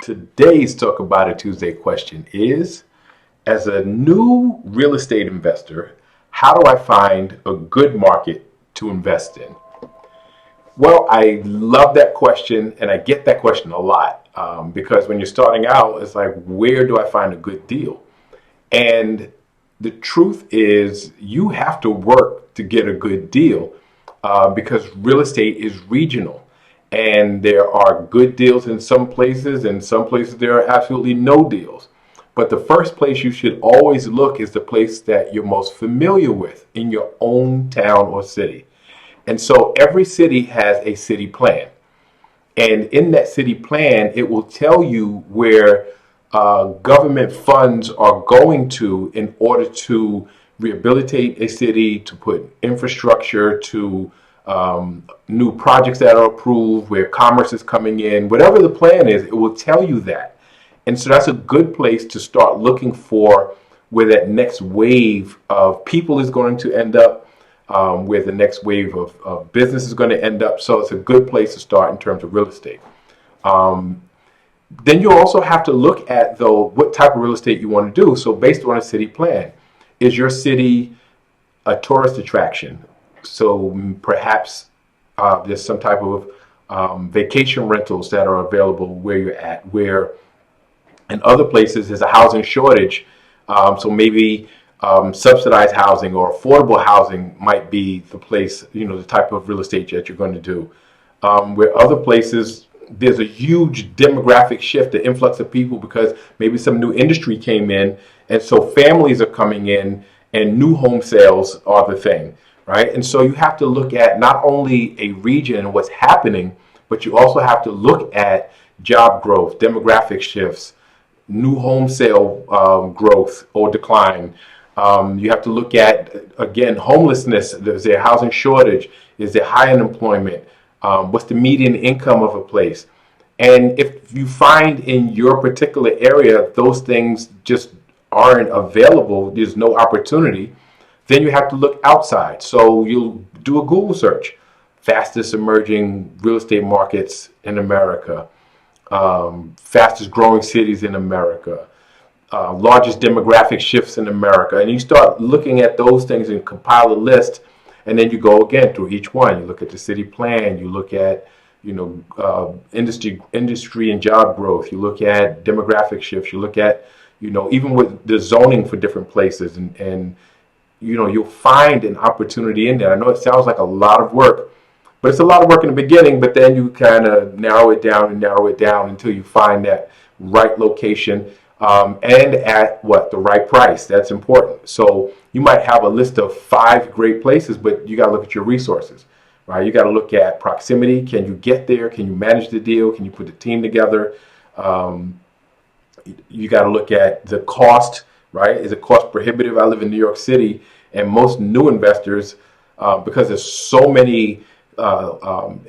Today's Talk About It Tuesday question is, as a new real estate investor, how do I find a good market to invest in? Well, I love that question, and I get that question a lot because when you're starting out, it's like, where do I find a good deal? And the truth is, you have to work to get a good deal because real estate is regional. And there are good deals in some places, and some places there are absolutely no deals. But the first place you should always look is the place that you're most familiar with in your own town or city. And so every city has a city plan. And in that city plan, it will tell you where government funds are going to in order to rehabilitate a city, to put infrastructure, to new projects that are approved, where commerce is coming in. Whatever the plan is, it will tell you that. And so that's a good place to start looking for where that next wave of people is going to end up, where the next wave of business is going to end up. So it's a good place to start in terms of real estate. Then you also have to look at, though, what type of real estate you want to do. So based on a city plan, is your city a tourist attraction? So perhaps there's some type of vacation rentals that are available where you're at, where in other places there's a housing shortage. So maybe subsidized housing or affordable housing might be the place, the type of real estate that you're going to do. Where other places, there's a huge demographic shift, the influx of people, because maybe some new industry came in, and so families are coming in and new home sales are the thing. Right? And so you have to look at not only a region and what's happening, but you also have to look at job growth, demographic shifts, new home sale growth or decline. You have to look at, again, homelessness. Is there a housing shortage? Is there high unemployment? What's the median income of a place? And if you find in your particular area those things just aren't available, there's no opportunity, then you have to look outside. So you'll do a Google search. Fastest emerging real estate markets in America. Fastest growing cities in America. Largest demographic shifts in America. And you start looking at those things and compile a list. And then you go again through each one. You look at the city plan. You look at industry and job growth. You look at demographic shifts. You look at, even with the zoning for different places, and you'll find an opportunity in there. I know it sounds like a lot of work, but it's a lot of work in the beginning, but then you kind of narrow it down until you find that right location and at the right price. That's important. So you might have a list of 5 great places, but you got to look at your resources, right? You got to look at proximity. Can you get there? Can you manage the deal? Can you put the team together? You got to look at the cost. Right? Is it cost prohibitive? I live in New York City, and most new investors, because there's so many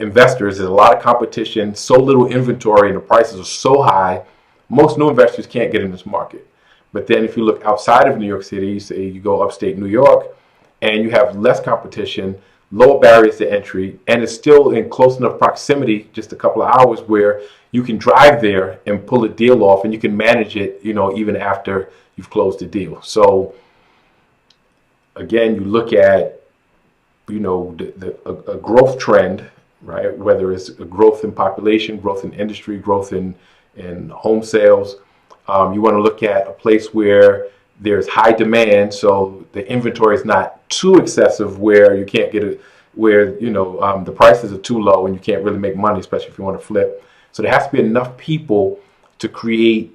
investors, there's a lot of competition, so little inventory, and the prices are so high, most new investors can't get in this market. But then if you look outside of New York City, say you go upstate New York, and you have less competition, lower barriers to entry, and it's still in close enough proximity, just a couple of hours, where you can drive there and pull a deal off, and you can manage it, even after you've closed the deal. So again, you look at, a growth trend, right? Whether it's a growth in population, growth in industry, growth in home sales. You want to look at a place where there's high demand, so the inventory is not too excessive where you can't get it, where the prices are too low and you can't really make money, especially if you want to flip. So there has to be enough people to create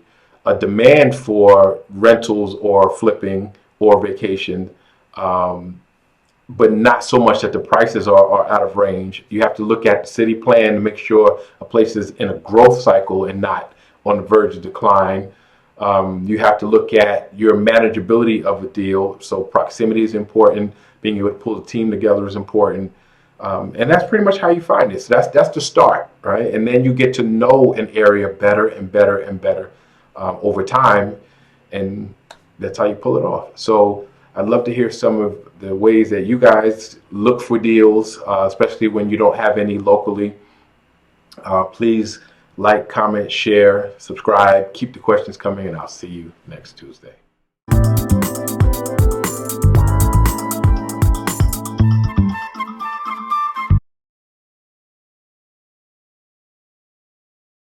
a demand for rentals or flipping or vacation, but not so much that the prices are out of range. You have to look at the city plan to make sure a place is in a growth cycle and not on the verge of decline. You have to look at your manageability of a deal. So proximity is important. Being able to pull the team together is important. And that's pretty much how you find it. So that's the start, right? And then you get to know an area better and better and better over time. And that's how you pull it off. So I'd love to hear some of the ways that you guys look for deals, especially when you don't have any locally. Please like, comment, share, subscribe. Keep the questions coming, and I'll see you next Tuesday.